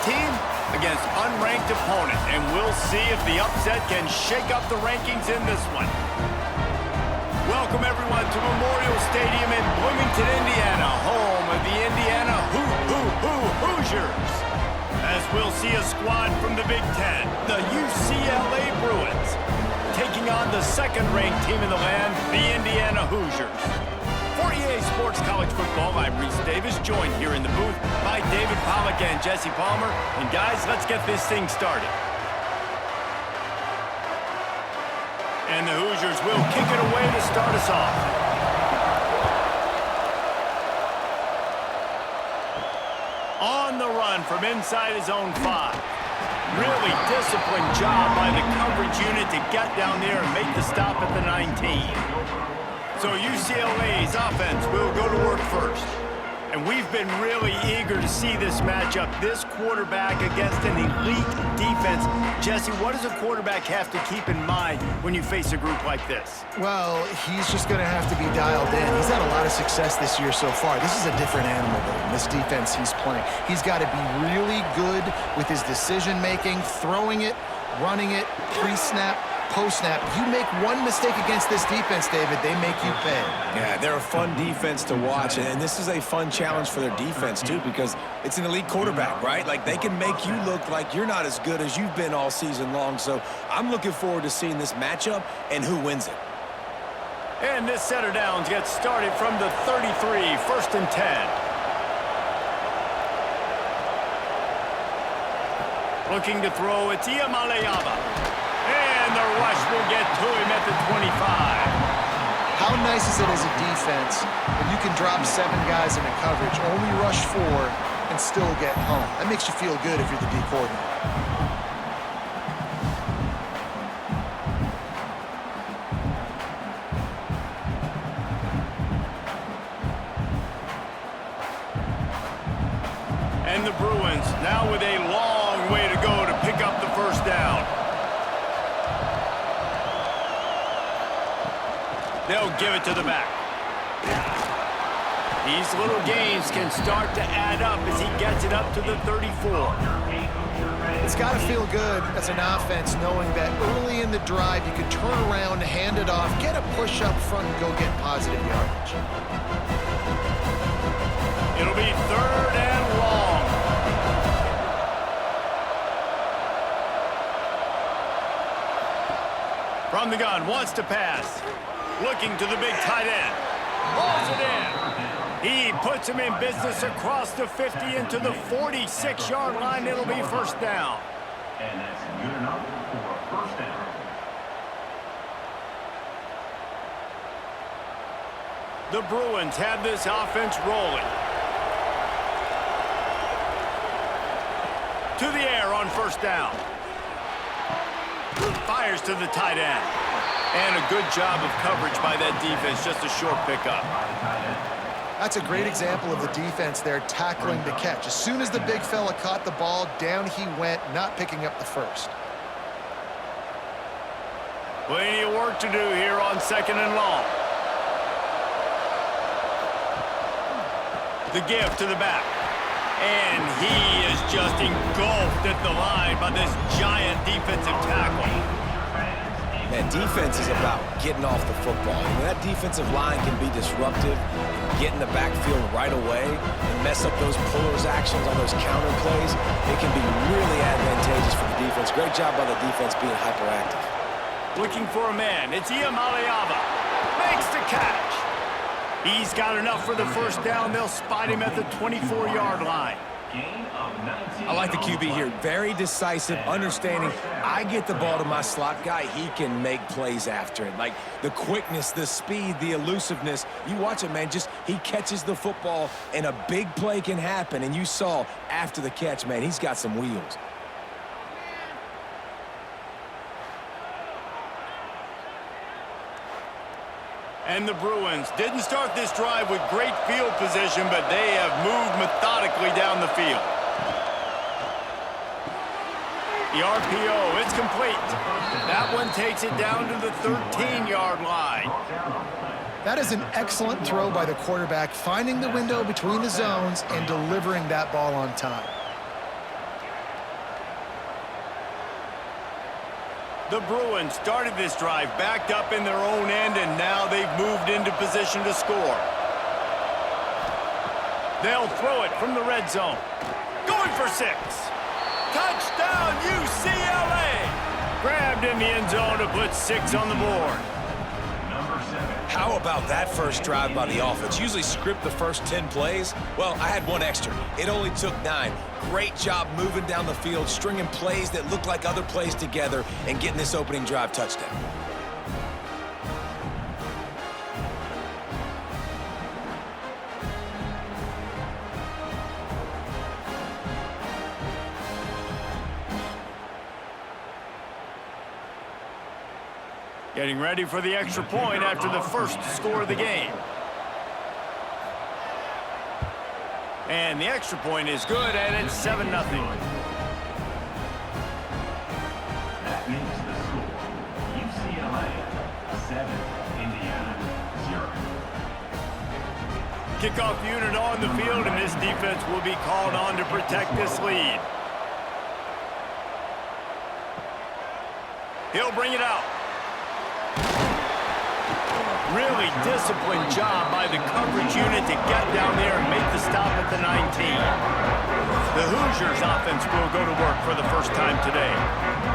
team against unranked opponent, and we'll see if the upset can shake up the rankings in this one. Welcome, everyone, to Memorial Stadium in Bloomington, Indiana, home of the Indiana Hoosiers. As we'll see a squad from the Big Ten, the UCLA Bruins, taking on the second-ranked team in the land, the Indiana Hoosiers. For EA Sports College Football, I'm Reese Davis, joined here in the booth by David Pollack and Jesse Palmer. And guys, let's get this thing started. And the Hoosiers will kick it away to start us off. On the run from inside his own 5. Really disciplined job by the coverage unit to get down there and make the stop at the 19. So UCLA's offense will go to work first. And we've been really eager to see this matchup, this quarterback against an elite defense. Jesse, what does a quarterback have to keep in mind when you face a group like this? Well, he's just going to have to be dialed in. He's had a lot of success this year so far. This is a different animal than this defense he's playing. He's got to be really good with his decision-making, throwing it, running it, pre-snap, post-snap. You make one mistake against this defense, David, they make you pay. Yeah, they're a fun defense to watch, and this is a fun challenge for their defense, too, because it's an elite quarterback, right? Like, they can make you look like you're not as good as you've been all season long, so I'm looking forward to seeing this matchup and who wins it. And this set of downs gets started from the 33, 1st and 10. Looking to throw, it's Iamaleava. And the rush will get to him at the 25. How nice is it as a defense when you can drop 7 guys into coverage, only rush 4, and still get home? That makes you feel good if you're the D coordinator. And the Bruins now with a long way to go to pick up the first down. They'll give it to the back. These little gains can start to add up as he gets it up to the 34. It's got to feel good as an offense knowing that early in the drive you can turn around, hand it off, get a push up front, and go get positive yardage. It'll be 3rd and long. From the gun, wants to pass. Looking to the big tight end. Balls it in. He puts him in business across the 50 into the 46-yard line. It'll be first down. And that's good enough for a first down. The Bruins have this offense rolling. To the air on first down. Fires to the tight end. And a good job of coverage by that defense, just a short pickup. That's a great example of the defense there tackling the catch. As soon as the big fella caught the ball, down he went, not picking up the first. Plenty of work to do here on 2nd and long. The give to the back. And he is just engulfed at the line by this giant defensive tackle. Man, defense is about getting off the football. And when that defensive line can be disruptive and get in the backfield right away and mess up those pullers actions on those counter plays, it can be really advantageous for the defense. Great job by the defense being hyperactive. Looking for a man. It's Iamaleava. Makes the catch. He's got enough for the first down. They'll spot him at the 24-yard line. I like the QB here. Very decisive, understanding. I get the ball to my slot guy, he can make plays after it. Like the quickness, the speed, the elusiveness. You watch it, man. Just he catches the football, and a big play can happen. And you saw after the catch, man, he's got some wheels. And the Bruins didn't start this drive with great field position, but they have moved methodically down the field. The RPO, it's complete. That one takes it down to the 13-yard line. That is an excellent throw by the quarterback, finding the window between the zones and delivering that ball on time. The Bruins started this drive backed up in their own end, and now they've moved into position to score. They'll throw it from the red zone. Going for 6. Touchdown, UCLA! Grabbed in the end zone to put 6 on the board. How about that first drive by the offense? Usually script the first 10 plays. Well, I had one extra. It only took 9. Great job moving down the field, stringing plays that look like other plays together, and getting this opening drive touchdown. Getting ready for the extra point after the first score of the game. And the extra point is good, and it's 7-0. That makes the score UCLA 7, Indiana 0. Kickoff unit on the field, and this defense will be called on to protect this lead. He'll bring it out. Really disciplined job by the coverage unit to get down there and make the stop at the 19. The Hoosiers offense will go to work for the first time today.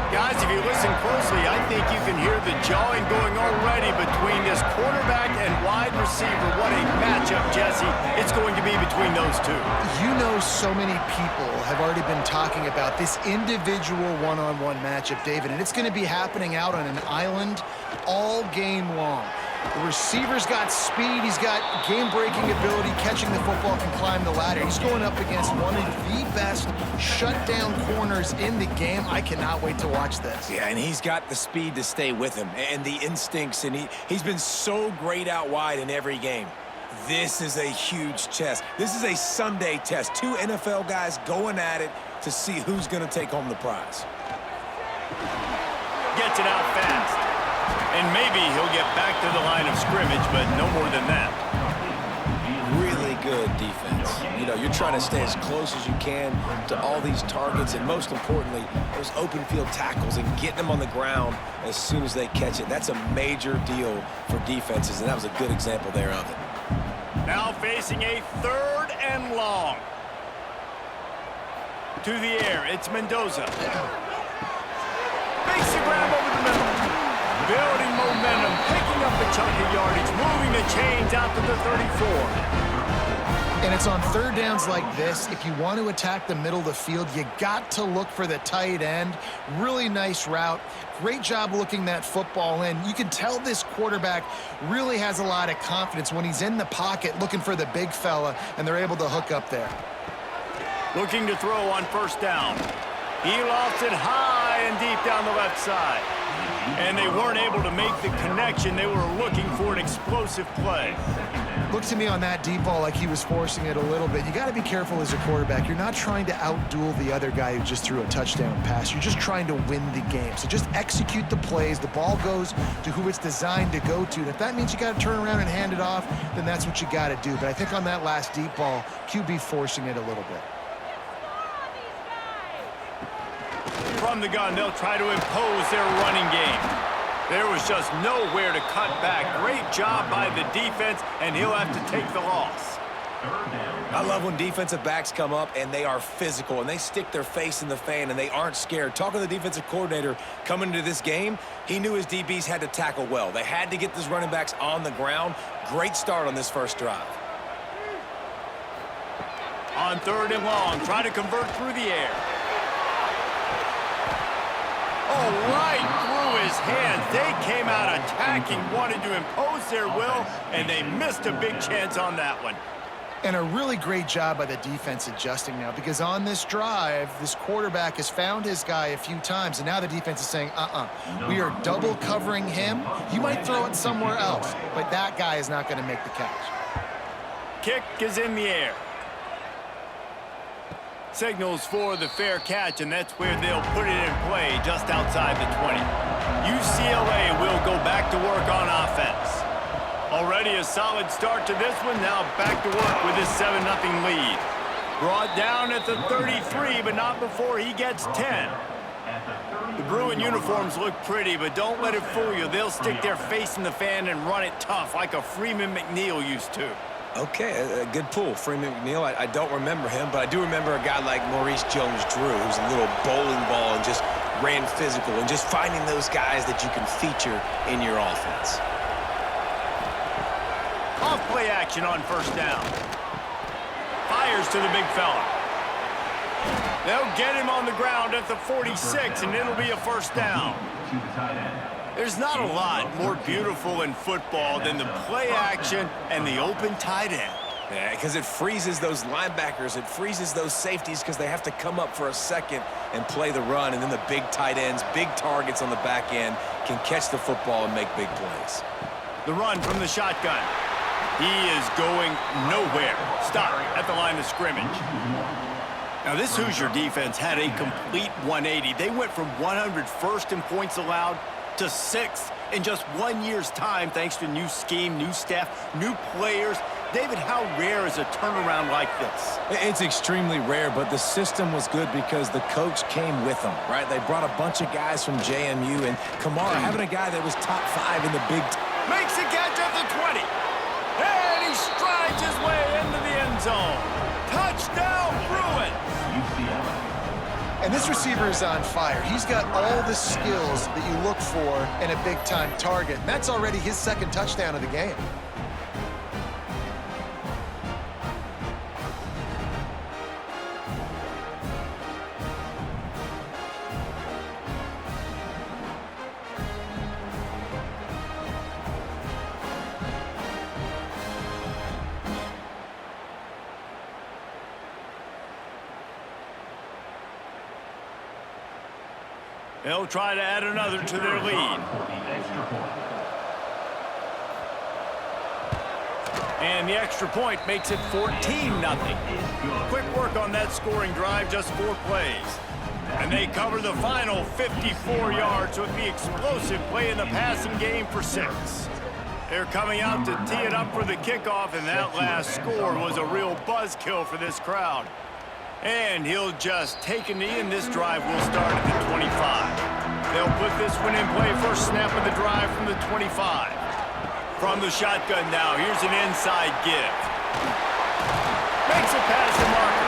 Guys, if you listen closely, I think you can hear the jawing going already between this quarterback and wide receiver. What a matchup, Jesse, it's going to be between those two. You know, so many people have already been talking about this individual one-on-one matchup, David, and it's going to be happening out on an island all game long. The receiver's got speed, he's got game-breaking ability, catching the football, can climb the ladder. He's going up against one of the best shutdown corners in the game. I cannot wait to watch this. Yeah, and he's got the speed to stay with him and the instincts, and he's been so great out wide in every game. This is a huge test. This is a Sunday test. 2 NFL guys going at it to see who's going to take home the prize. Gets it out fast. And maybe he'll get back to the line of scrimmage, but no more than that. Really good defense. You know, you're trying to stay as close as you can to all these targets, and most importantly, those open field tackles and getting them on the ground as soon as they catch it. That's a major deal for defenses, and that was a good example there of it. Now facing a 3rd and long. To the air, it's Mendoza. Makes the grab over the middle. Building momentum, picking up a chunk of yardage, moving the chains out to the 34. And it's on 3rd downs like this. If you want to attack the middle of the field, you got to look for the tight end. Really nice route. Great job looking that football in. You can tell this quarterback really has a lot of confidence when he's in the pocket looking for the big fella, and they're able to hook up there. Looking to throw on 1st down. He lofts it high and deep down the left side. And they weren't able to make the connection. They were looking for an explosive play. Looked to me on that deep ball like he was forcing it a little bit. You got to be careful as a quarterback. You're not trying to outduel the other guy who just threw a touchdown pass. You're just trying to win the game. So just execute the plays. The ball goes to who it's designed to go to. And if that means you got to turn around and hand it off, then that's what you got to do. But I think on that last deep ball, QB forcing it a little bit. From the gun, they'll try to impose their running game. There was just nowhere to cut back. Great job by the defense, and he'll have to take the loss. I love when defensive backs come up and they are physical and they stick their face in the fan and they aren't scared. Talking to the defensive coordinator coming into this game, he knew his DBs had to tackle well. They had to get these running backs on the ground. Great start on this first drive. On 3rd and long, try to convert through the air. Oh, right through his hands. They came out attacking, wanted to impose their will, and they missed a big chance on that one. And a really great job by the defense adjusting now, because on this drive, this quarterback has found his guy a few times, and now the defense is saying, we are double covering him. You might throw it somewhere else, but that guy is not going to make the catch. Kick is in the air. Signals for the fair catch, and that's where they'll put it in play just outside the 20. UCLA will go back to work on offense. Already a solid start to this one. Now back to work with his 7-0 lead. Brought down at the 33, but not before he gets 10. at the 30. The Bruin uniforms look pretty, but don't let it fool you. They'll stick their face in the fan and run it tough like a Freeman McNeil used to. Okay, a good pull. Freeman McNeil, I don't remember him, but I do remember a guy like Maurice Jones-Drew, who's a little bowling ball and just ran physical, and just finding those guys that you can feature in your offense. Off play action on first down. Fires to the big fella. They'll get him on the ground at the 46, and it'll be a first down. To the tight end. There's not a lot more beautiful in football than the play action and the open tight end. Yeah, because it freezes those linebackers. It freezes those safeties because they have to come up for a second and play the run, and then the big tight ends, big targets on the back end, can catch the football and make big plays. The run from the shotgun. He is going nowhere. Stop at the line of scrimmage. Now, this Hoosier defense had a complete 180. They went from 101st in points allowed to 6th in just 1 year's time, thanks to new scheme, new staff, new players. David, how rare is a turnaround like this? It's extremely rare, but the system was good because the coach came with them, right? They brought a bunch of guys from JMU, and Kamara, having a guy that was top 5 in the Big Ten. Makes a catch at the 20. And he strides his way into the end zone. Touchdown, Bruins! UCLA. And this receiver is on fire. He's got all the skills that you look for in a big-time target. And that's already his second touchdown of the game. They'll try to add another to their lead. The extra point. And the extra point makes it 14-0. Quick work on that scoring drive, just 4 plays. And they cover the final 54 yards with the explosive play in the passing game for 6. They're coming out to tee it up for the kickoff, and that last score was a real buzzkill for this crowd. And he'll just take a knee, and this drive will start at the 25. They'll put this one in play, first snap of the drive from the 25. From the shotgun now, here's an inside give. Makes a pass to Marker.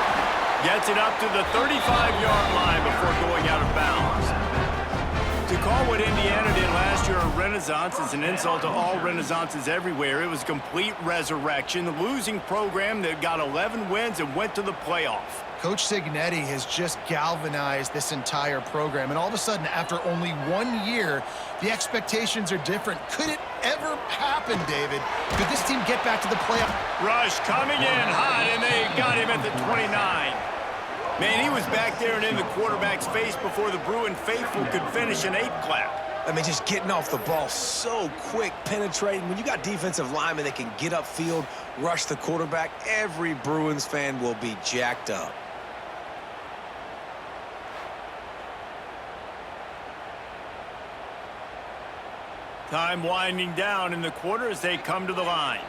Gets it up to the 35-yard line before going out of bounds. To call what Indiana did last year a renaissance is an insult to all renaissances everywhere. It was a complete resurrection. The losing program that got 11 wins and went to the playoff. Coach Cignetti has just galvanized this entire program, and all of a sudden, after only 1 year, the expectations are different. Could it ever happen, David? Could this team get back to the playoff? Rush coming in hot, and they got him at the 29. Man, he was back there and in the quarterback's face before the Bruin faithful could finish an 8 clap. I mean, just getting off the ball so quick, penetrating. When you got defensive linemen that can get upfield, rush the quarterback, every Bruins fan will be jacked up. Time winding down in the quarter as they come to the line.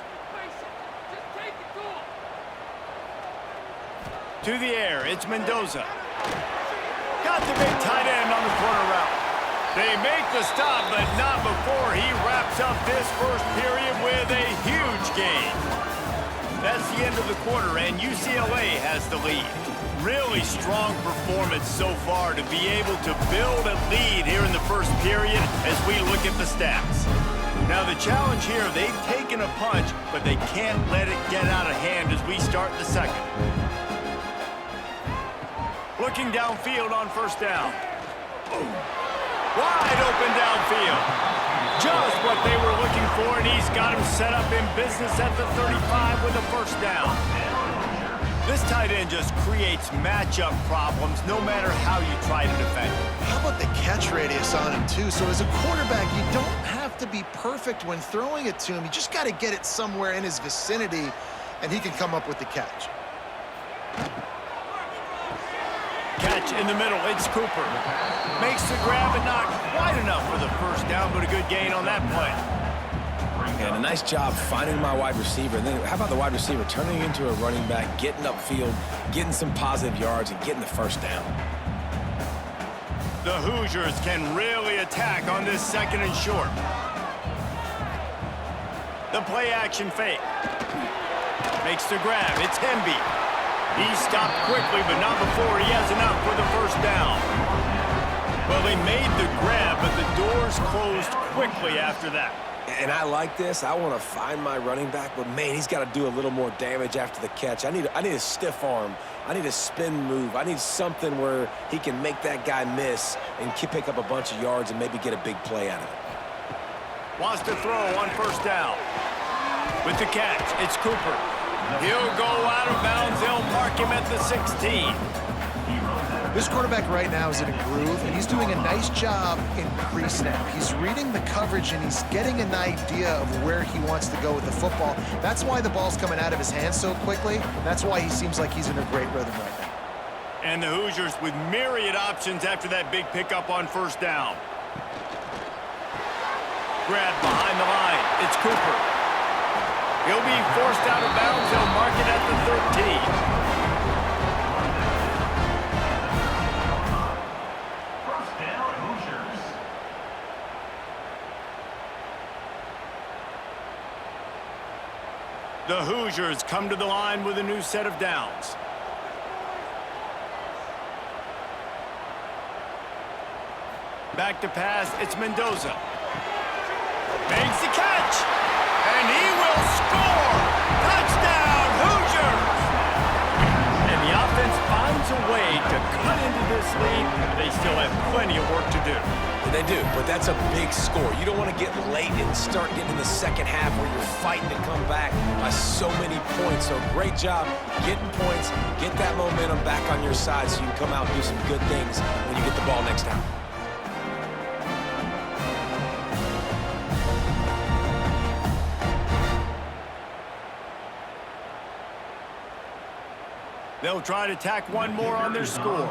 To the air, it's Mendoza. Got the big tight end on the corner route. They make the stop, but not before he wraps up this first period with a huge gain. That's the end of the quarter, and UCLA has the lead. Really strong performance so far to be able to build a lead here in the first period as we look at the stats. Now the challenge here, they've taken a punch, but they can't let it get out of hand as we start the second. Looking downfield on first down. Wide open downfield. Just what they were looking for, and he's got him set up in business at the 35 with a first down. This tight end just creates matchup problems no matter how you try to defend him. How about the catch radius on him, too? So as a quarterback, you don't have to be perfect when throwing it to him. You just got to get it somewhere in his vicinity, and he can come up with the catch. Catch in the middle, it's Cooper. Makes the grab, but not quite enough for the first down, but a good gain on that play. And a nice job finding my wide receiver. And then how about the wide receiver turning into a running back, getting upfield, getting some positive yards, and getting the first down. The Hoosiers can really attack on this 2nd and short. The play action fake. Makes the grab. It's Hemby. He stopped quickly, but not before he has enough for the 1st down. Well, they made the grab, but the doors closed quickly after that. And I like this. I want to find my running back, but man, he's got to do a little more damage after the catch. I need a stiff arm. I need a spin move. I need something where he can make that guy miss and pick up a bunch of yards and maybe get a big play out of it. Wants to throw on 1st down. With the catch, it's Cooper. He'll go out of bounds. They'll mark him at the 16. This quarterback right now is in a groove, and he's doing a nice job in pre-snap. He's reading the coverage, and he's getting an idea of where he wants to go with the football. That's why the ball's coming out of his hands so quickly. That's why he seems like he's in a great rhythm right now. And the Hoosiers with myriad options after that big pickup on 1st down. Grab behind the line. It's Cooper. He'll be forced out of bounds. They'll mark it at the 13. The Hoosiers come to the line with a new set of downs. Back to pass, it's Mendoza. Makes the catch, and he will score! Touchdown, Hoosiers! And the offense finds a way to cut into this lead. They still have plenty of work to do. They do, but that's a big score. You don't want to get late and start getting in the 2nd half where you're fighting to come back by so many points. So great job getting points, get that momentum back on your side so you can come out and do some good things when you get the ball next time. They'll try to tack one more on their score.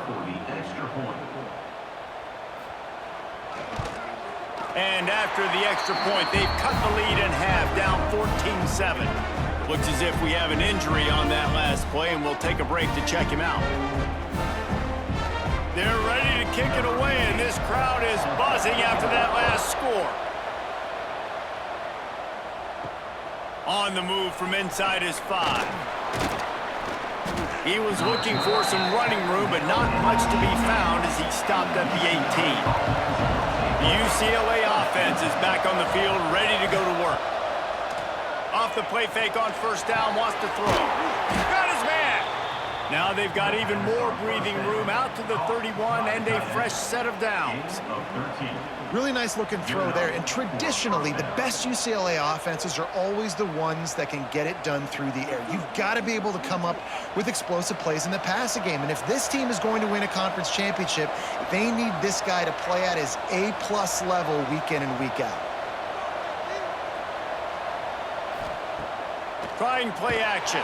And after the extra point, they've cut the lead in half, down 14-7. Looks as if we have an injury on that last play, and we'll take a break to check him out. They're ready to kick it away, and this crowd is buzzing after that last score. On the move from inside his 5. He was looking for some running room, but not much to be found as he stopped at the 18. The UCLA offense is back on the field, ready to go to work. Off the play fake on 1st down, wants to throw. Got his man! Now they've got even more breathing room out to the 31 and a fresh set of downs. Really nice looking throw there, and traditionally the best UCLA offenses are always the ones that can get it done through the air. You've got to be able to come up with explosive plays in the passing game, and if this team is going to win a conference championship, they need this guy to play at his A+ level week in and week out. Trying play action.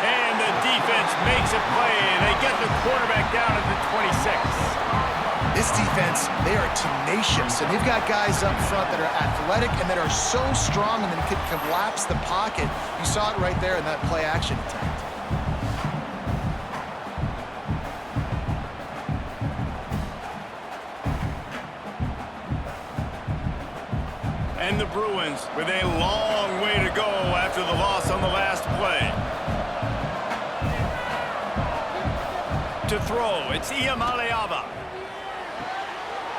And the defense makes a play. They get the quarterback down at the 26. This defense, they are tenacious, and they've got guys up front that are athletic and that are so strong and then can collapse the pocket. You saw it right there in that play action attempt. And the Bruins with a long way to go after the loss on the last play. To throw, it's Iamaleava.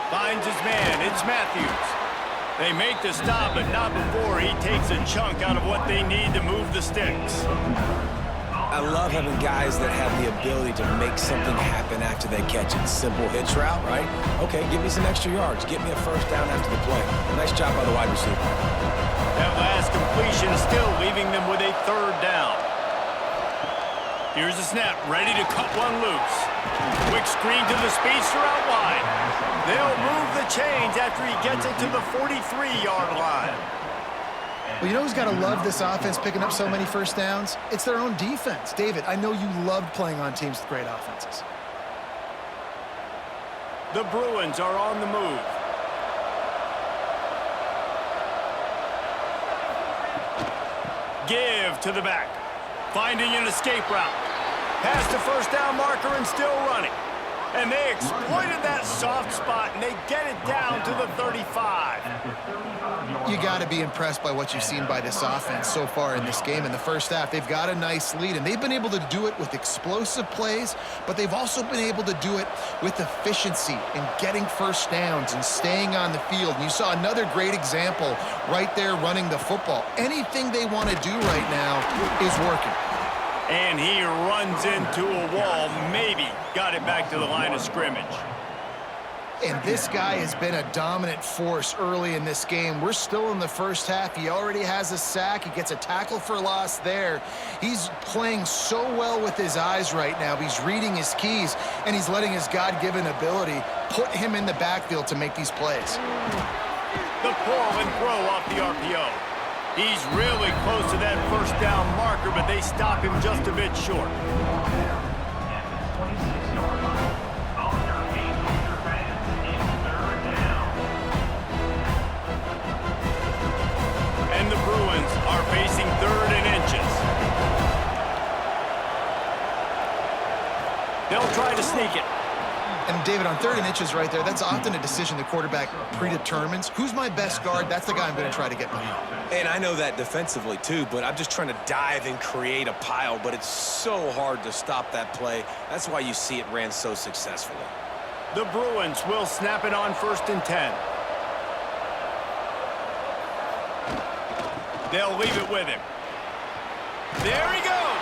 Finds his man, it's Matthews. They make the stop, but not before he takes a chunk out of what they need to move the sticks. I love having guys that have the ability to make something happen after they catch it. Simple hitch route, right? Okay, give me some extra yards. Get me a 1st down after the play. Nice job by the wide receiver. That last completion still leaving them with a 3rd down. Here's the snap, ready to cut one loose. Quick screen to the speedster out wide. They'll move the chains after he gets it to the 43-yard line. Well, you know who's got to love this offense picking up so many 1st downs? It's their own defense. David, I know you loved playing on teams with great offenses. The Bruins are on the move. Give to the back. Finding an escape route. Past the 1st down marker and still running. And they exploited that soft spot, and they get it down to the 35. You got to be impressed by what you've seen by this offense so far in this game. In the first half, they've got a nice lead, and they've been able to do it with explosive plays, but they've also been able to do it with efficiency and getting first downs and staying on the field. And you saw another great example right there running the football. Anything they want to do right now is working. And he runs into a wall, maybe got it back to the line of scrimmage. And this guy has been a dominant force early in this game. We're still in the first half. He already has a sack. He gets a tackle for loss there. He's playing so well with his eyes right now. He's reading his keys, and he's letting his God-given ability put him in the backfield to make these plays. The pull and throw off the RPO. He's really close to that first down marker, but they stop him just a bit short. And the Bruins are facing 3rd and inches. They'll try to sneak it. And David, on 3rd and inches right there, that's often a decision the quarterback predetermines. Who's my best guard? That's the guy I'm going to try to get behind. And I know that defensively too, but I'm just trying to dive and create a pile, but it's so hard to stop that play. That's why you see it ran so successfully. The Bruins will snap it on 1st and 10. They'll leave it with him. There he goes.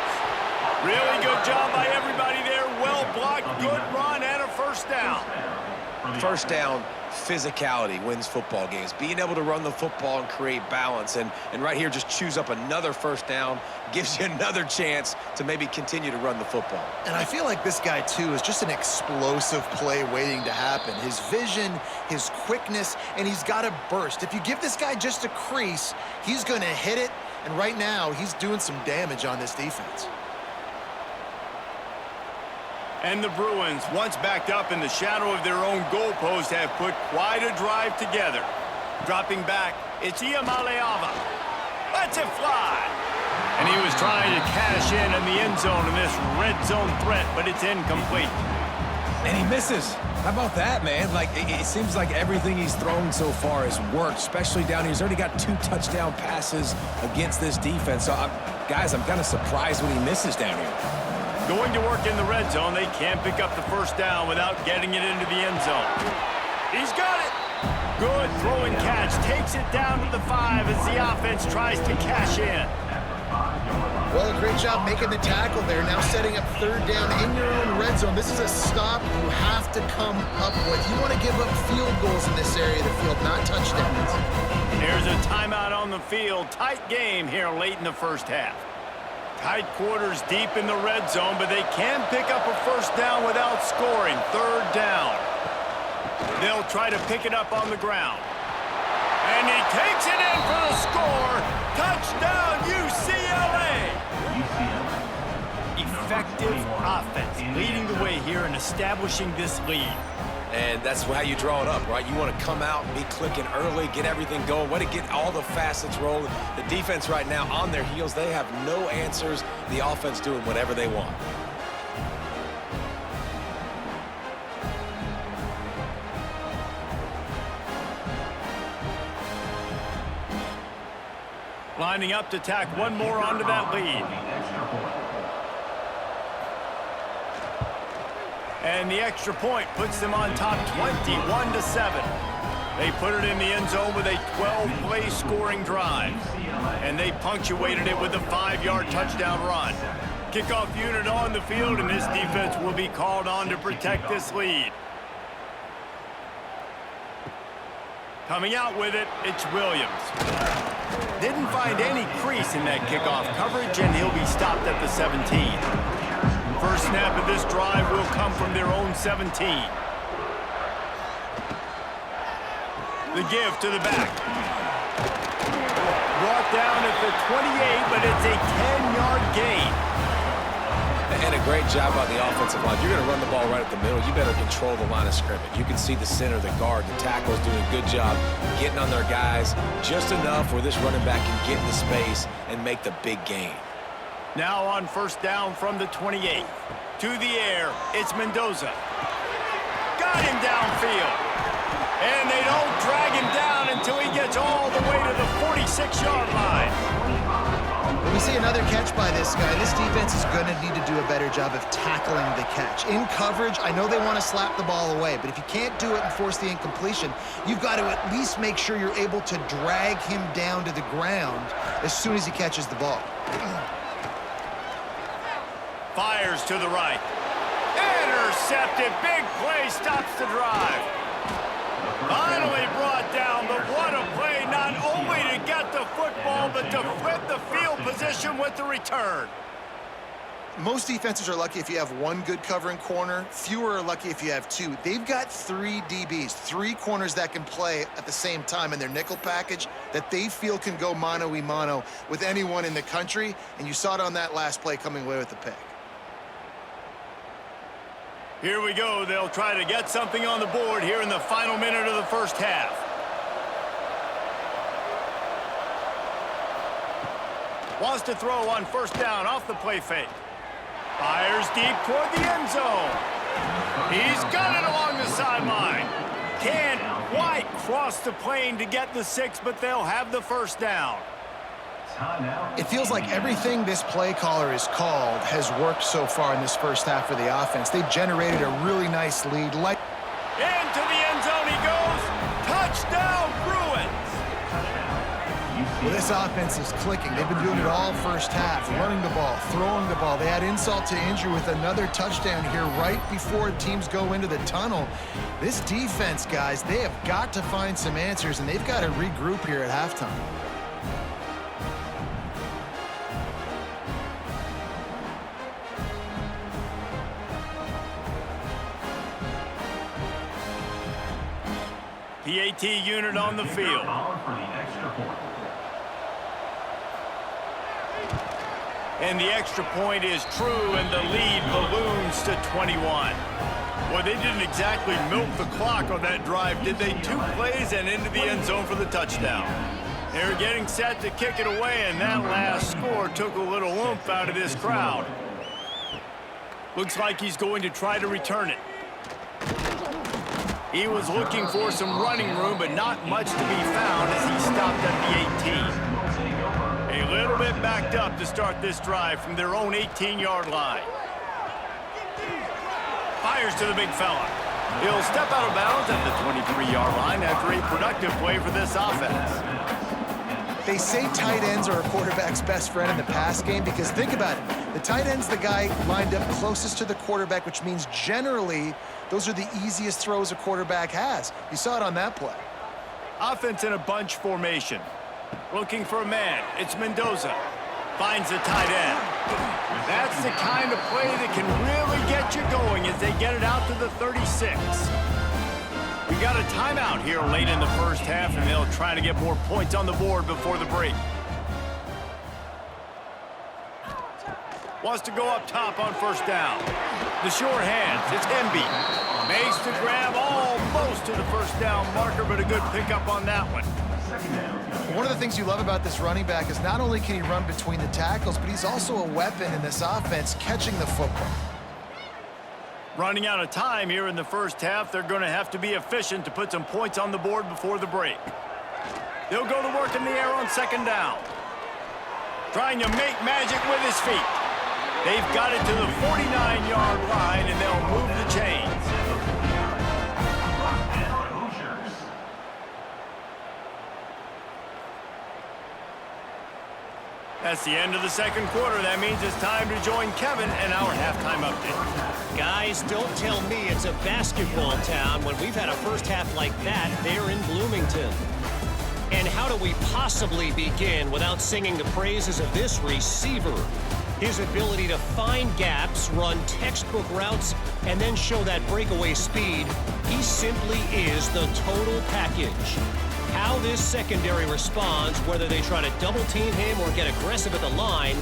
Really good job by everybody there. Well blocked, good run, and a first down. First down, physicality wins football games. Being able to run the football and create balance. And right here, just choose up another first down, gives you another chance to maybe continue to run the football. And I feel like this guy, too, is just an explosive play waiting to happen. His vision, his quickness, and he's got a burst. If you give this guy just a crease, he's going to hit it. And right now, he's doing some damage on this defense. And the Bruins, once backed up in the shadow of their own goalpost, have put quite a drive together. Dropping back, it's Iamaleava. Lets it fly. And he was trying to cash in the end zone in this red zone threat, but it's incomplete. And he misses. How about that, man? Like, it seems like everything he's thrown so far has worked, especially down here. He's already got 2 touchdown passes against this defense. So, guys, I'm kind of surprised when he misses down here. Going to work in the red zone, they can't pick up the first down without getting it into the end zone. He's got it. Good throwing catch. Takes it down to the 5 as the offense tries to cash in. Well, a great job making the tackle there. Now setting up 3rd down in your own red zone. This is a stop you have to come up with. You want to give up field goals in this area of the field, not touchdowns. There's a timeout on the field. Tight game here late in the first half. Tight quarters deep in the red zone, but they can pick up a first down without scoring. 3rd down. They'll try to pick it up on the ground. And he takes it in for the score. Touchdown, UCLA. Effective offense, leading the way here and establishing this lead. And that's how you draw it up, right? You want to come out, be clicking early, get everything going, want to get all the facets rolling. The defense right now on their heels, they have no answers. The offense doing whatever they want. Lining up to tack one more onto that lead. And the extra point puts them on top 21-7. They put it in the end zone with a 12-play scoring drive. And they punctuated it with a 5-yard touchdown run. Kickoff unit on the field, and this defense will be called on to protect this lead. Coming out with it, it's Williams. Didn't find any crease in that kickoff coverage, and he'll be stopped at the 17. First snap of this drive will come from their own 17. The give to the back. Brought down at the 28, but it's a 10-yard gain. And a great job by the offensive line. You're going to run the ball right at the middle. You better control the line of scrimmage. You can see the center, the guard, the tackle's doing a good job getting on their guys just enough where this running back can get in the space and make the big gain. Now on first down from the 28. To the air, it's Mendoza. field. And they don't drag him down until he gets all the way to the 46-yard line. When we see another catch by this guy, this defense is going to need to do a better job of tackling the catch. In coverage, I know they want to slap the ball away, but if you can't do it and force the incompletion, you've got to at least make sure you're able to drag him down to the ground as soon as he catches the ball. Fires to the right. Intercepted. Big play stops the drive. Finally brought down, but what a play, not only to get the football, but to flip the field position with the return. Most defenses are lucky if you have one good covering corner. Fewer are lucky if you have two. They've got 3 DBs, 3 corners that can play at the same time in their nickel package that they feel can go mano-a-mano with anyone in the country, and you saw it on that last play coming away with the pick. Here we go. They'll try to get something on the board here in the final minute of the first half. Wants to throw on first down off the play fake. Fires deep toward the end zone. He's got it along the sideline. Can't quite cross the plane to get the 6, but they'll have the first down. It feels like everything this play caller has called has worked so far in this first half of the offense. They've generated a really nice lead. Into the end zone he goes. Touchdown, Bruins. Well, this offense is clicking. They've been doing it all first half, running the ball, throwing the ball. They had insult to injury with another touchdown here right before teams go into the tunnel. This defense, guys, they have got to find some answers, and they've got to regroup here at halftime. PAT unit on the field. And the extra point is true, and the lead balloons to 21. Well, they didn't exactly milk the clock on that drive, did they? 2 plays and into the end zone for the touchdown. They're getting set to kick it away, and that last score took a little oomph out of this crowd. Looks like he's going to try to return it. He was looking for some running room, but not much to be found as he stopped at the 18. A little bit backed up to start this drive from their own 18-yard line. Fires to the big fella. He'll step out of bounds at the 23-yard line after a productive play for this offense. They say tight ends are a quarterback's best friend in the pass game because think about it. The tight end's the guy lined up closest to the quarterback, which means generally those are the easiest throws a quarterback has. You saw it on that play. Offense in a bunch formation. Looking for a man. It's Mendoza. Finds the tight end. That's the kind of play that can really get you going as they get it out to the 36. We got a timeout here late in the first half, and they'll try to get more points on the board before the break. Wants to go up top on first down. The short hands, it's Hemby. Makes the grab almost to the first down marker, but a good pickup on that one. One of the things you love about this running back is not only can he run between the tackles, but he's also a weapon in this offense catching the football. Running out of time here in the first half, they're going to have to be efficient to put some points on the board before the break. They'll go to work in the air on second down. Trying to make magic with his feet. They've got it to the 49-yard line, and they'll move the chains. That's the end of the second quarter. That means it's time to join Kevin and our halftime update. Guys, don't tell me it's a basketball town when we've had a first half like that there in Bloomington. And how do we possibly begin without singing the praises of this receiver? His ability to find gaps, run textbook routes, and then show that breakaway speed. He simply is the total package. How this secondary responds, whether they try to double team him or get aggressive at the line,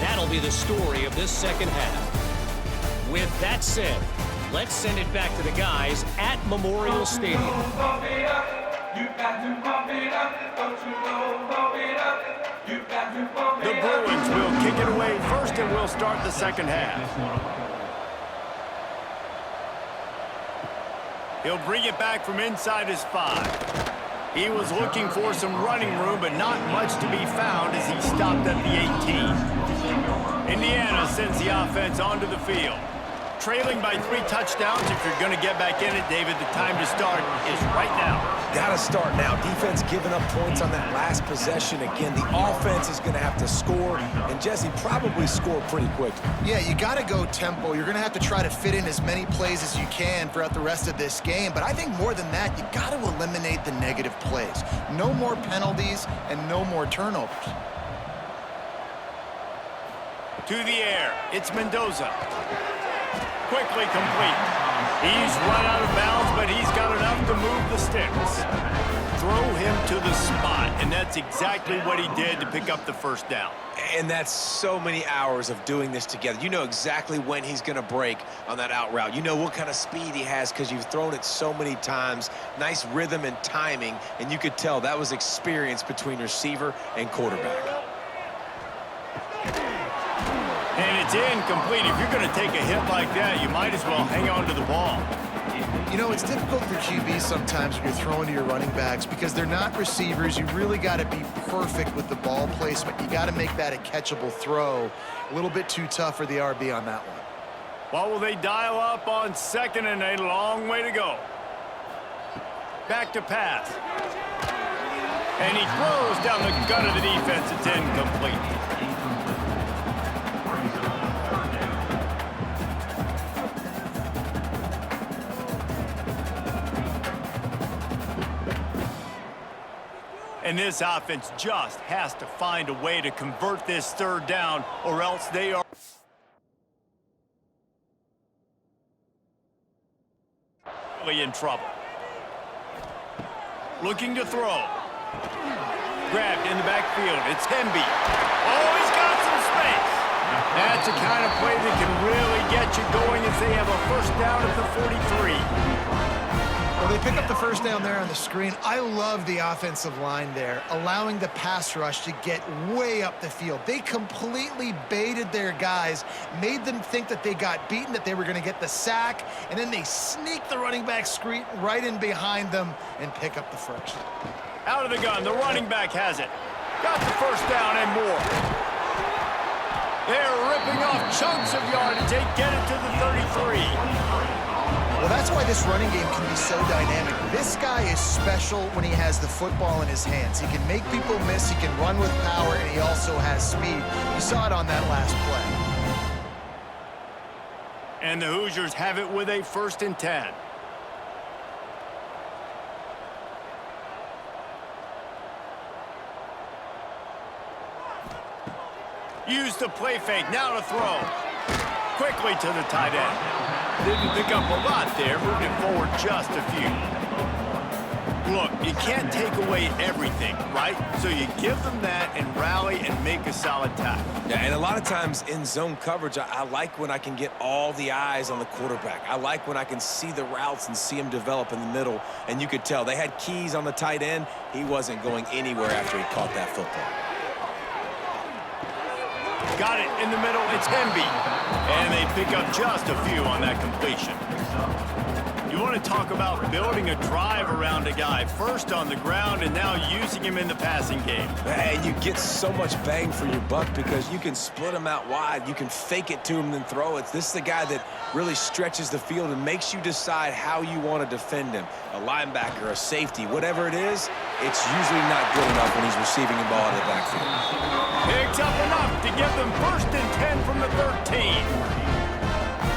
that'll be the story of this second half. With that said, let's send it back to the guys at Memorial Stadium. The Bruins will kick it away first, and we'll start the second half. He'll bring it back from inside his 5. He was looking for some running room, but not much to be found as he stopped at the 18. Indiana sends the offense onto the field. Trailing by 3 touchdowns. If you're going to get back in it, David, the time to start is right now. Gotta start now. Defense giving up points on that last possession. Again, the offense is going to have to score, and Jesse probably score pretty quick. Yeah, you got to go tempo. You're going to have to try to fit in as many plays as you can throughout the rest of this game. But I think more than that, you got to eliminate the negative plays. No more penalties and no more turnovers. To the air, it's Mendoza. Quickly complete. He's run out of bounds, but he's got enough to move the sticks. Throw him to the spot, and that's exactly what he did to pick up the first down. And that's so many hours of doing this together. You know exactly when he's going to break on that out route. You know what kind of speed he has because you've thrown it so many times. Nice rhythm and timing, and you could tell that was experience between receiver and quarterback. And it's incomplete. If you're going to take a hit like that, you might as well hang on to the ball. You know, it's difficult for QBs sometimes when you're throwing to your running backs because they're not receivers. You really got to be perfect with the ball placement. You got to make that a catchable throw. A little bit too tough for the RB on that one. What will they dial up on 2nd and a long way to go? Back to pass. And he throws down the gut of the defense. It's incomplete. And this offense just has to find a way to convert this 3rd down, or else they are really in trouble. Looking to throw. Grabbed in the backfield. It's Hemby. Oh, he's got some space. That's the kind of play that can really get you going as they have a first down at the 43. Well, they pick up the first down there on the screen. I love the offensive line there, allowing the pass rush to get way up the field. They completely baited their guys, made them think that they got beaten, that they were going to get the sack, and then they sneak the running back screen right in behind them and pick up the first. Out of the gun, the running back has it. Got the first down and more. They're ripping off chunks of yardage. They get it to the 33. Well, that's why this running game can be so dynamic. This guy is special when he has the football in his hands. He can make people miss, he can run with power, and he also has speed. You saw it on that last play. And the Hoosiers have it with a 1st and 10. Use the play fake, now to throw. Quickly to the tight end. Didn't pick up a lot there, moving forward just a few. Look, you can't take away everything, right? So you give them that and rally and make a solid tackle. Yeah, and a lot of times in zone coverage, I like when I can get all the eyes on the quarterback. I like when I can see the routes and see him develop in the middle. And you could tell they had keys on the tight end. He wasn't going anywhere after he caught that football. Got it in the middle, it's Hemby. And they pick up just a few on that completion. You want to talk about building a drive around a guy, first on the ground and now using him in the passing game. And you get so much bang for your buck because you can split him out wide. You can fake it to him, then throw it. This is the guy that really stretches the field and makes you decide how you want to defend him. A linebacker, a safety, whatever it is, it's usually not good enough when he's receiving the ball out of the backfield. Picks up enough to give them 1st and 10 from the 13.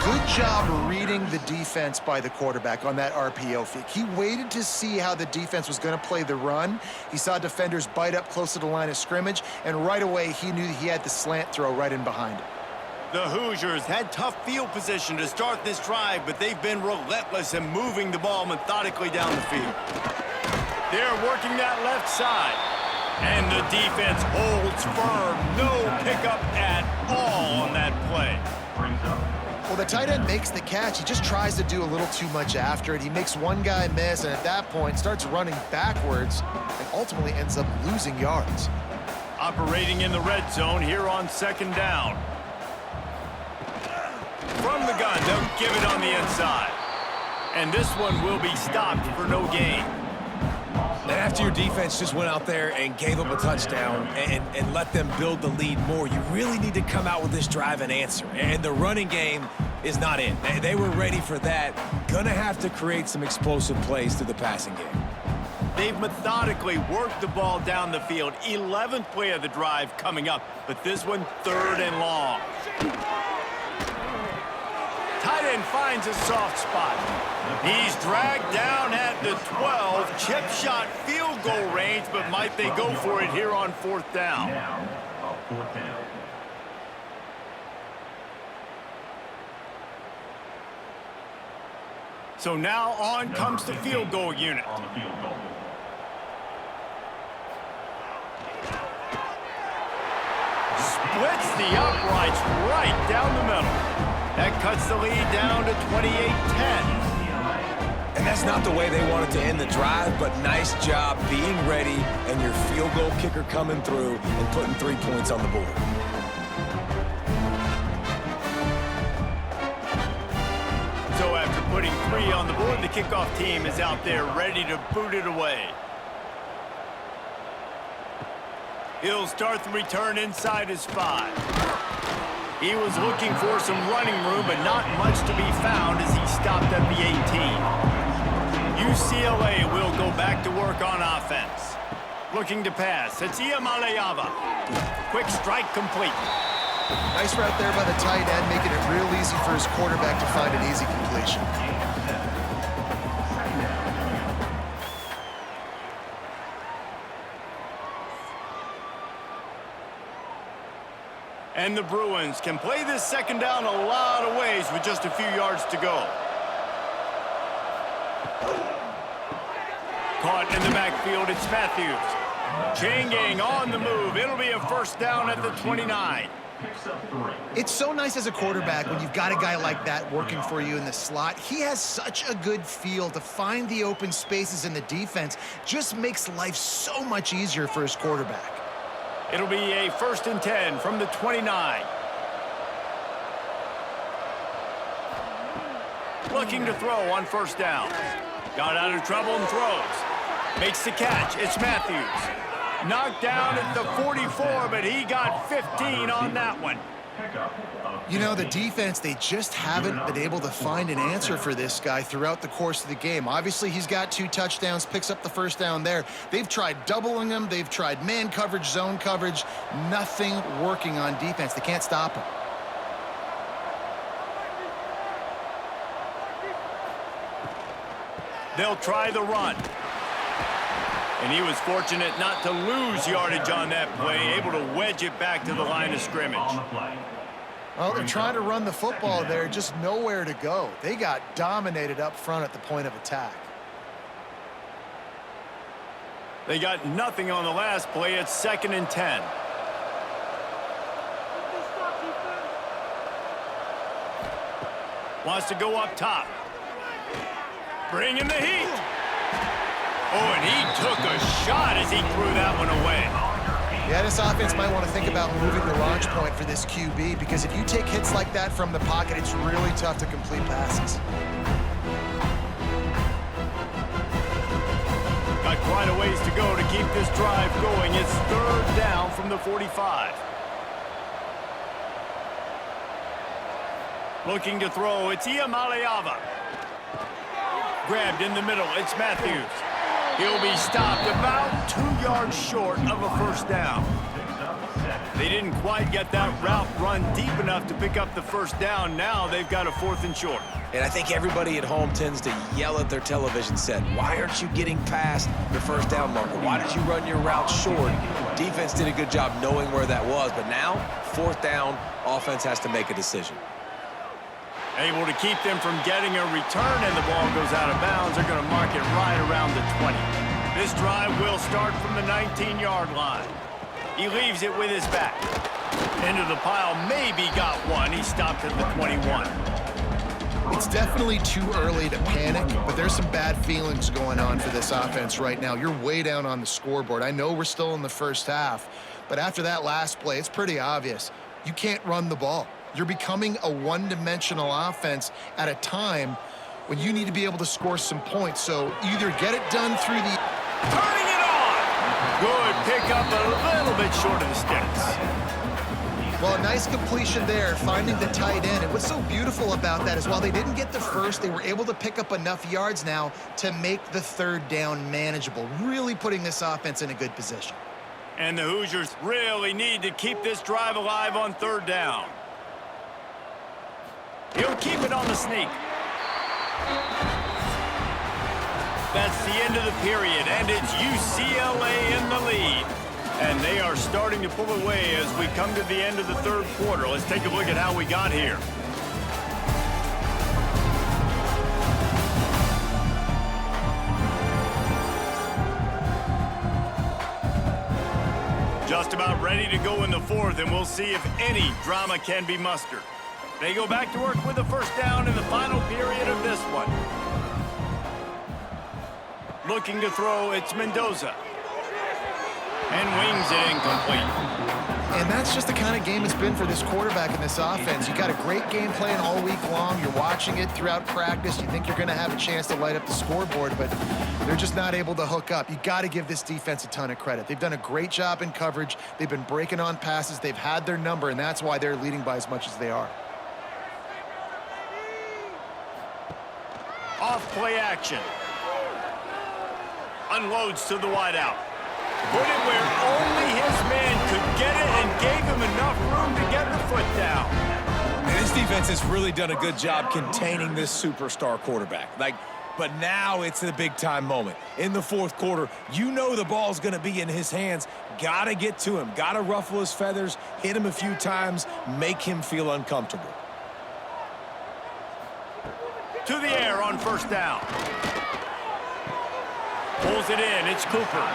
Good job reading the defense by the quarterback on that RPO fake. He waited to see how the defense was going to play the run. He saw defenders bite up close to the line of scrimmage, and right away he knew he had the slant throw right in behind it. The Hoosiers had tough field position to start this drive, but they've been relentless in moving the ball methodically down the field. They're working that left side, and the defense holds firm. No pickup at all on that play. Well, the tight end makes the catch. He just tries to do a little too much after it. He makes one guy miss, and at that point starts running backwards and ultimately ends up losing yards. Operating in the red zone here on 2nd down. From the gun, they'll give it on the inside. And this one will be stopped for no gain. And after your defense just went out there and gave up a touchdown and let them build the lead more, you really need to come out with this drive and answer. And the running game is not in. They were ready for that. Gonna have to create some explosive plays through the passing game. They've methodically worked the ball down the field. 11th play of the drive coming up, but this one 3rd and long. Tight end finds a soft spot. He's dragged down at the 12. Chip shot field goal range, but might they go for it here on 4th down? Now, a 4th down. So now on comes the field goal unit. On the field goal. Splits the uprights right down the middle. That cuts the lead down to 28-10. And that's not the way they wanted to end the drive, but nice job being ready and your field goal kicker coming through and putting 3 points on the board. So after putting 3 on the board, the kickoff team is out there ready to boot it away. He'll start the return inside his 5. He was looking for some running room, but not much to be found as he stopped at the 18. UCLA will go back to work on offense. Looking to pass. It's Iamaleava. Quick strike complete. Nice route there by the tight end, making it real easy for his quarterback to find an easy completion. And the Bruins can play this 2nd down a lot of ways with just a few yards to go. Caught in the backfield, it's Matthews. Chain gang on the move. It'll be a 1st down at the 29. It's so nice as a quarterback when you've got a guy like that working for you in the slot. He has such a good feel to find the open spaces in the defense. Just makes life so much easier for his quarterback. It'll be a 1st and 10 from the 29. Looking to throw on 1st down. Got out of trouble and throws. Makes the catch. It's Matthews. Knocked down at the 44, but he got 15 on that one. You know, the defense, they just haven't been able to find an answer for this guy throughout the course of the game. Obviously, he's got 2 touchdowns, picks up the 1st down there. They've tried doubling him. They've tried man coverage, zone coverage. Nothing working on defense. They can't stop him. They'll try the run. And he was fortunate not to lose yardage on that play, able to wedge it back to the line of scrimmage. Well, they're trying to run the football there, just nowhere to go. They got dominated up front at the point of attack. They got nothing on the last play. It's 2nd and 10. Wants to go up top. Bringing the heat. Oh, and he took a shot as he threw that one away. Yeah, this offense might want to think about moving the launch point for this QB, because if you take hits like that from the pocket, it's really tough to complete passes. Got quite a ways to go to keep this drive going. It's 3rd down from the 45. Looking to throw, it's Iamaleava. Grabbed in the middle, it's Matthews. He'll be stopped about 2 yards short of a 1st down. They didn't quite get that route run deep enough to pick up the 1st down. Now they've got a 4th and short. And I think everybody at home tends to yell at their television set, why aren't you getting past your 1st down marker? Why did you run your route short? Defense did a good job knowing where that was, but now, 4th down, offense has to make a decision. Able to keep them from getting a return, and the ball goes out of bounds. They're going to mark it right around the 20. This drive will start from the 19-yard line. He leaves it with his back. Into the pile, maybe got one. He stopped at the 21. It's definitely too early to panic, but there's some bad feelings going on for this offense right now. You're way down on the scoreboard. I know we're still in the 1st half, but after that last play, it's pretty obvious. You can't run the ball. You're becoming a one-dimensional offense at a time when you need to be able to score some points. So either get it done through the... Turning it on! Good pickup, a little bit short of the sticks. Well, a nice completion there, finding the tight end. And what's so beautiful about that is while they didn't get the first, they were able to pick up enough yards now to make the third down manageable, really putting this offense in a good position. And the Hoosiers really need to keep this drive alive on third down. He'll keep it on the sneak. That's the end of the period, and it's UCLA in the lead. And they are starting to pull away as we come to the end of the third quarter. Let's take a look at how we got here. Just about ready to go in the fourth, and we'll see if any drama can be mustered. They go back to work with the first down in the final period of this one. Looking to throw, it's Mendoza. And wings it incomplete. And that's just the kind of game it's been for this quarterback in this offense. You got a great game plan all week long. You're watching it throughout practice. You think you're going to have a chance to light up the scoreboard, but they're just not able to hook up. You got to give this defense a ton of credit. They've done a great job in coverage. They've been breaking on passes. They've had their number, and that's why they're leading by as much as they are. Off play action. Unloads to the wideout. Put it where only his man could get it and gave him enough room to get the foot down. And this defense has really done a good job containing this superstar quarterback. But now it's the big-time moment. In the fourth quarter, you know the ball's going to be in his hands. Got to get to him. Got to ruffle his feathers, hit him a few times, make him feel uncomfortable. To the air on first down. Pulls it in. It's Cooper.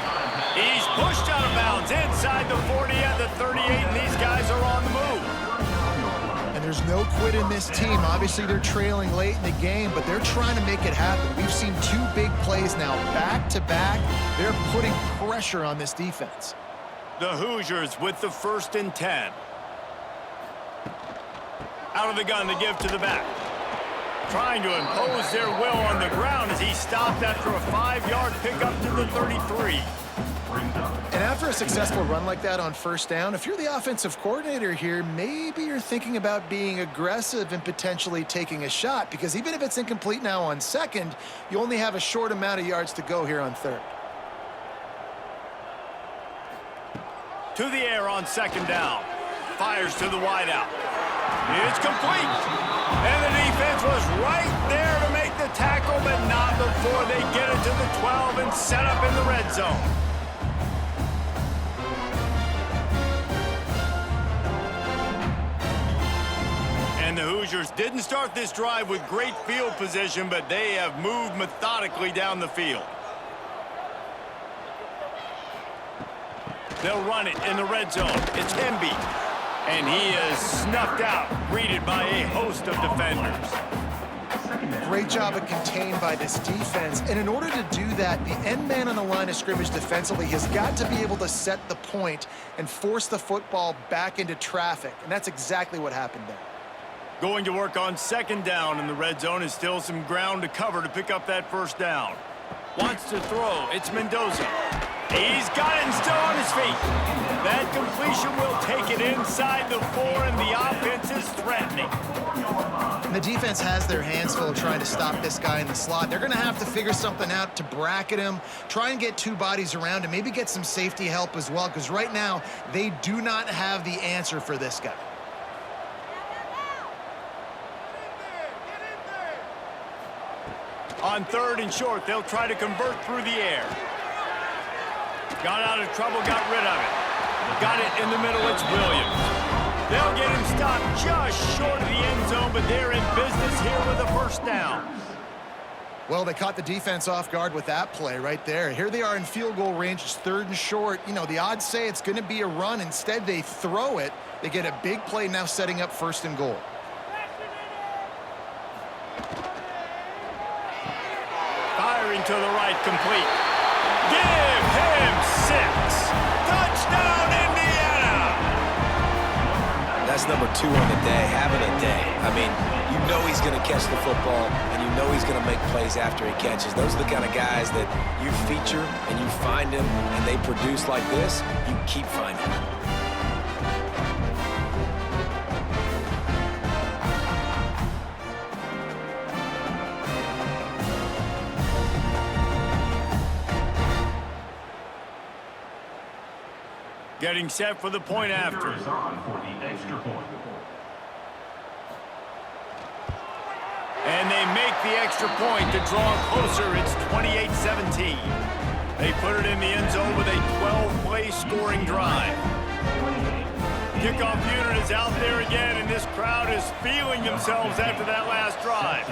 He's pushed out of bounds inside the 40 at the 38, and these guys are on the move. And there's no quit in this team. Obviously, they're trailing late in the game, but they're trying to make it happen. We've seen two big plays now, back-to-back. They're putting pressure on this defense. The Hoosiers with the 1st and 10. Out of the gun to give to the back. Trying to impose their will on the ground as he stopped after a 5-yard pickup to the 33. And after a successful run like that on first down, if you're the offensive coordinator here, maybe you're thinking about being aggressive and potentially taking a shot, because even if it's incomplete now on second, you only have a short amount of yards to go here on third. To the air on second down. Fires to the wideout. It's complete. And the defense was right there to make the tackle, but not before they get it to the 12 and set up in the red zone. And the Hoosiers didn't start this drive with great field position, but they have moved methodically down the field. They'll run it in the red zone. It's Hemby. And he is snuffed out, greeted by a host of defenders. Great job of contained by this defense. And in order to do that, the end man on the line of scrimmage defensively has got to be able to set the point and force the football back into traffic. And that's exactly what happened there. Going to work on second down in the red zone is still some ground to cover to pick up that first down. Wants to throw. It's Mendoza. He's got it and still on his feet. That completion will take it inside the 4, and the offense is threatening. And the defense has their hands full trying to stop this guy in the slot. They're going to have to figure something out to bracket him, try and get two bodies around him, maybe get some safety help as well, because right now they do not have the answer for this guy. On third and short, they'll try to convert through the air. Got out of trouble, got rid of it. Got it in the middle, it's Williams. They'll get him stopped just short of the end zone, but they're in business here with a first down. Well, they caught the defense off guard with that play right there. Here they are in field goal range. It's third and short. You know, the odds say it's going to be a run. Instead, they throw it. They get a big play now setting up first and goal. Firing to the right, complete. Give him 6. Touchdown, Indiana! That's number 2 on the day, having a day. I mean, you know he's going to catch the football, and you know he's going to make plays after he catches. Those are the kind of guys that you feature and you find them, and they produce like this, you keep finding them. Getting set for the point after. Is on for the extra point. And they make the extra point to draw closer. It's 28-17. They put it in the end zone with a 12-play scoring drive. Kickoff unit is out there again, and this crowd is feeling themselves after that last drive.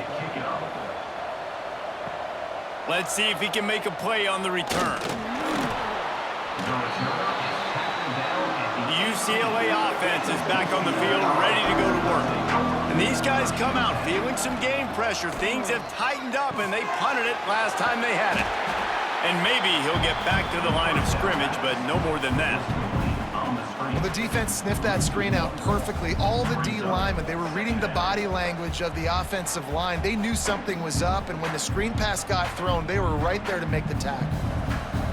Let's see if he can make a play on the return. The UCLA offense is back on the field, ready to go to work. And these guys come out feeling some game pressure. Things have tightened up, and they punted it last time they had it. And maybe he'll get back to the line of scrimmage, but no more than that. Well, the defense sniffed that screen out perfectly. All the D linemen, they were reading the body language of the offensive line. They knew something was up, and when the screen pass got thrown, they were right there to make the tackle.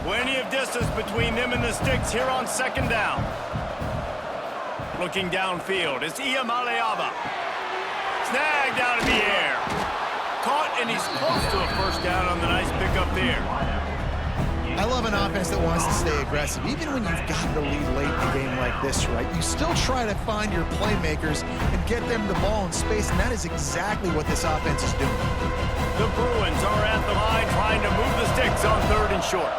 Plenty of distance between them and the sticks here on second down. Looking downfield, it's Iamaleava. Snagged out of the air. Caught, and he's close to a first down on the nice pickup there. I love an offense that wants to stay aggressive. Even when you've got the lead late in a game like this, right, you still try to find your playmakers and get them the ball in space, and that is exactly what this offense is doing. The Bruins are at the line trying to move the sticks on 3rd and short.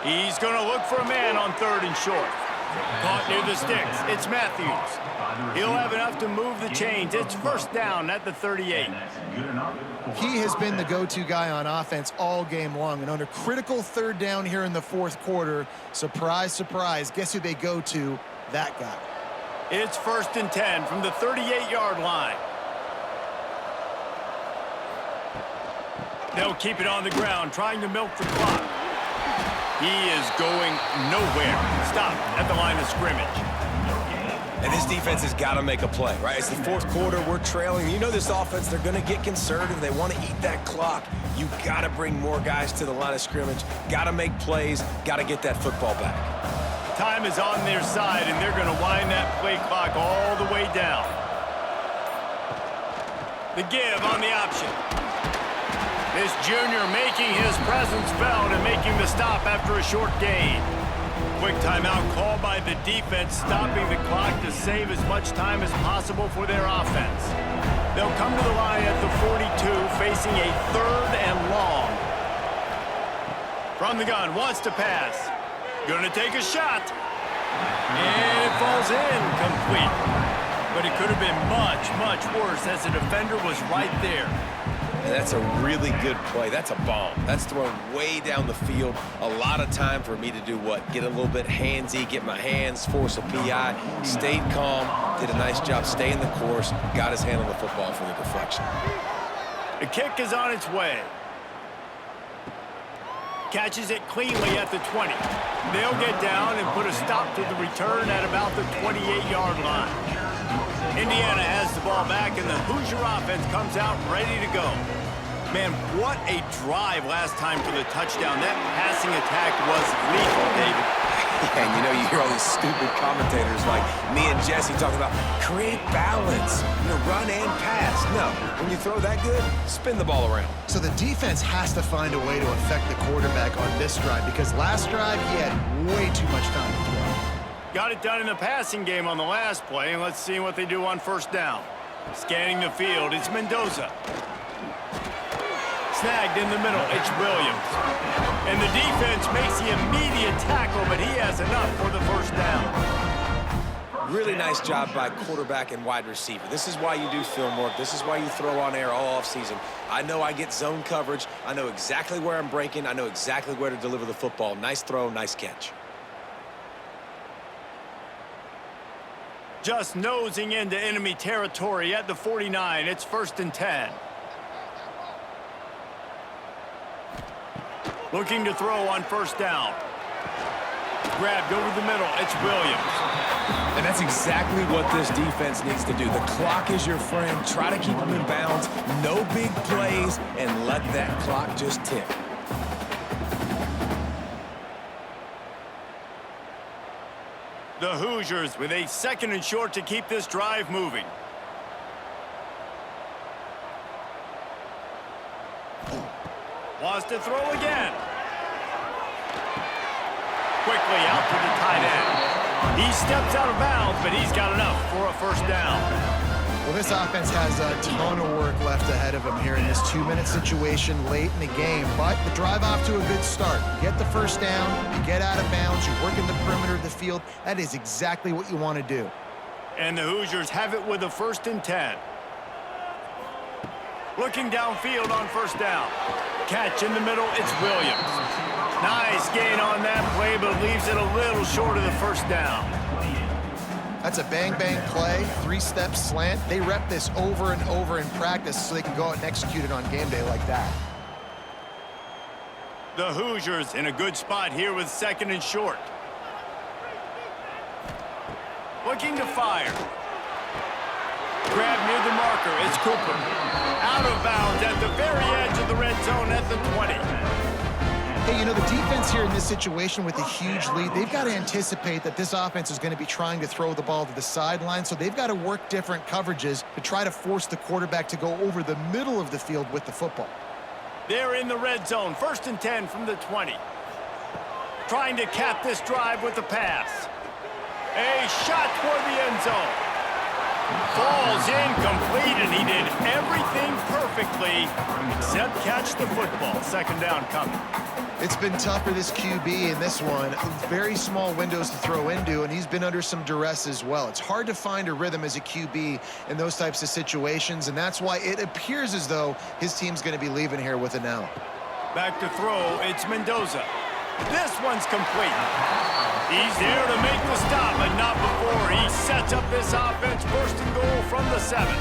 He's going to look for a man on 3rd and short. Caught near the sticks. It's Matthews. He'll have enough to move the chains. It's first down at the 38. He has been the go-to guy on offense all game long. And under critical 3rd down here in the 4th quarter, surprise, surprise, guess who they go to? That guy. It's 1st and 10 from the 38-yard line. They'll keep it on the ground, trying to milk the clock. He is going nowhere. Stop at the line of scrimmage. And this defense has got to make a play, right? It's the 4th quarter. We're trailing. You know this offense, they're going to get conservative. They want to eat that clock. You got to bring more guys to the line of scrimmage. Got to make plays. Got to get that football back. Time is on their side, and they're going to wind that play clock all the way down. The give on the option. This junior making his presence felt and making the stop after a short gain. Quick timeout called by the defense, stopping the clock to save as much time as possible for their offense. They'll come to the line at the 42, facing a 3rd and long. From the gun, wants to pass. Gonna take a shot. And it falls in, complete. But it could have been much, much worse as the defender was right there. And that's a really good play. That's a bomb. That's thrown way down the field. A lot of time for me to do what? Get a little bit handsy, get my hands, force a PI. Stayed calm, did a nice job staying the course, got his hand on the football for the deflection. The kick is on its way. Catches it cleanly at the 20. They'll get down and put a stop to the return at about the 28-yard line. Indiana has the ball back, and the Hoosier offense comes out ready to go. Man, what a drive last time for the touchdown. That passing attack was lethal, David. Yeah, and you know, you hear all these stupid commentators like me and Jesse talking about create balance, run and pass. No, when you throw that good, spin the ball around. So the defense has to find a way to affect the quarterback on this drive, because last drive he had way too much time to throw. Got it done in the passing game on the last play, and let's see what they do on first down. Scanning the field, it's Mendoza. Snagged in the middle, it's Williams. And the defense makes the immediate tackle, but he has enough for the first down. Really nice job by quarterback and wide receiver. This is why you do film work. This is why you throw on air all offseason. I know I get zone coverage. I know exactly where I'm breaking. I know exactly where to deliver the football. Nice throw, nice catch. Just nosing into enemy territory at the 49. It's 1st and 10. Looking to throw on first down. grabbed over the middle. It's Williams. And that's exactly what this defense needs to do. The clock is your friend. Try to keep them in bounds. No big plays, and let that clock just tick. The Hoosiers with a 2nd and short to keep this drive moving. Wants to throw again. Quickly out to the tight end. He steps out of bounds, but he's got enough for a first down. Well, this offense has a ton of work left ahead of them here in this 2-minute situation late in the game. But the drive off to a good start. You get the first down, you get out of bounds, you work in the perimeter of the field. That is exactly what you want to do. And the Hoosiers have it with a 1st and 10. Looking downfield on first down. Catch in the middle, it's Williams. Nice gain on that play, but leaves it a little short of the first down. That's a bang-bang play, 3-step slant. They rep this over and over in practice so they can go out and execute it on game day like that. The Hoosiers in a good spot here with 2nd and short. Looking to fire. Grab near the marker, it's Cooper. Out of bounds at the very edge of the red zone at the 20. Hey, you know, the defense here in this situation with a huge lead, they've got to anticipate that this offense is going to be trying to throw the ball to the sideline, so they've got to work different coverages to try to force the quarterback to go over the middle of the field with the football. They're in the red zone, 1st and 10 from the 20. Trying to cap this drive with the pass. A shot toward the end zone. Falls incomplete, and he did everything perfectly except catch the football. 2nd down coming. It's been tough for this QB in this one. Very small windows to throw into, and he's been under some duress as well. It's hard to find a rhythm as a QB in those types of situations, and that's why it appears as though his team's going to be leaving here with an L. Back to throw, it's Mendoza. This one's complete. He's there to make the stop, but not before he sets up this offense. 1st and goal from the 7.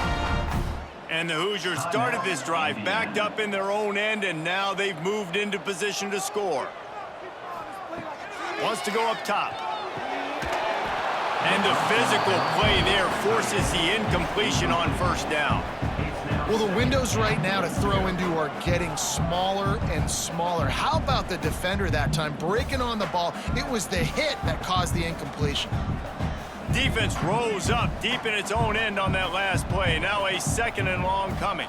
And the Hoosiers started this drive backed up in their own end, and now they've moved into position to score. Wants to go up top. And the physical play there forces the incompletion on first down. Well, the windows right now to throw into are getting smaller and smaller. How about the defender that time breaking on the ball? It was the hit that caused the incompletion. Defense rose up deep in its own end on that last play. Now a 2nd and long coming.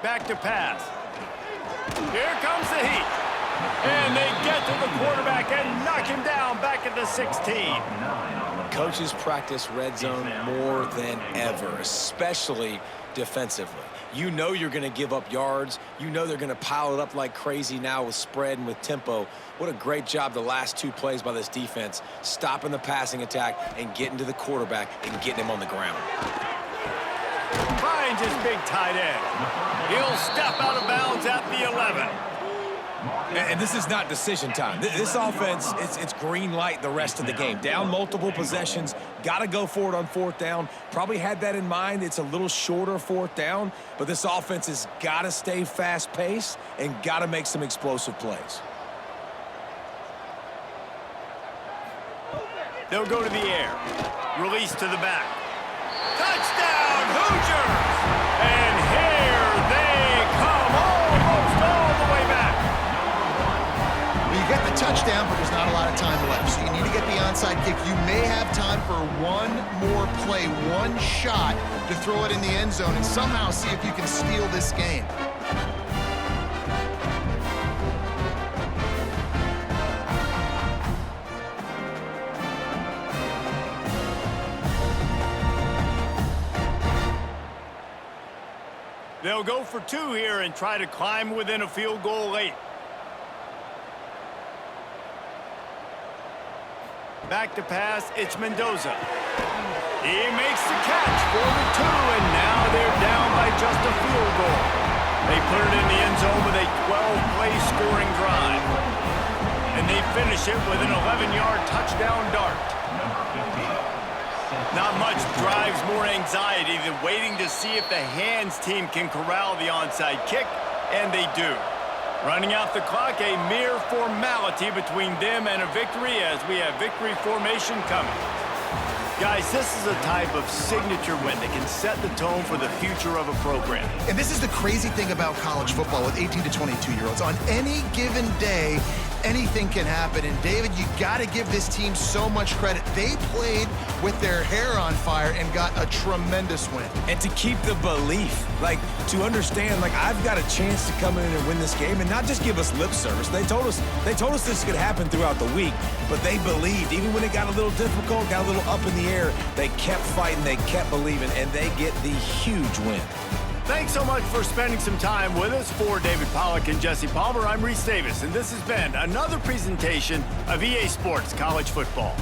Back to pass. Here comes the heat. And they get to the quarterback and knock him down back at the 16. Coaches practice red zone more than ever, especially defensively. You know you're going to give up yards. You know they're going to pile it up like crazy now with spread and with tempo. What a great job the last 2 plays by this defense, stopping the passing attack and getting to the quarterback and getting him on the ground. Finds his big tight end. He'll step out of bounds at the 11. And this is not decision time. This offense, it's green light the rest of the game. Down multiple possessions, got to go for it on 4th down. Probably had that in mind. It's a little shorter 4th down, but this offense has got to stay fast-paced and got to make some explosive plays. They'll go to the air. Release to the back. Touchdown, Hoosiers! And here they come, almost all the way back. You get the touchdown, but there's not a lot of time left. So you need to get the onside kick. You may have time for one more play, one shot to throw it in the end zone and somehow see if you can steal this game. They'll go for 2 here and try to climb within a field goal late. Back to pass, it's Mendoza. He makes the catch for the 2, and now they're down by just a field goal. They put it in the end zone with a 12-play scoring drive. And they finish it with an 11-yard touchdown dart. Not much drives more anxiety than waiting to see if the hands team can corral the onside kick, and they do. Running out the clock, a mere formality between them and a victory as we have victory formation coming. Guys, this is a type of signature win that can set the tone for the future of a program. And this is the crazy thing about college football with 18 to 22-year-olds. On any given day, anything can happen. And David, you got to give this team so much credit. They played with their hair on fire and got a tremendous win. And to keep the belief, like to understand, like I've got a chance to come in and win this game and not just give us lip service. They told us this could happen throughout the week, but they believed. Even when it got a little difficult, got a little up in the air, they kept fighting, they kept believing, and they get the huge win. Thanks so much for spending some time with us. For David Pollack and Jesse Palmer, I'm Reese Davis, and this has been another presentation of EA Sports College Football.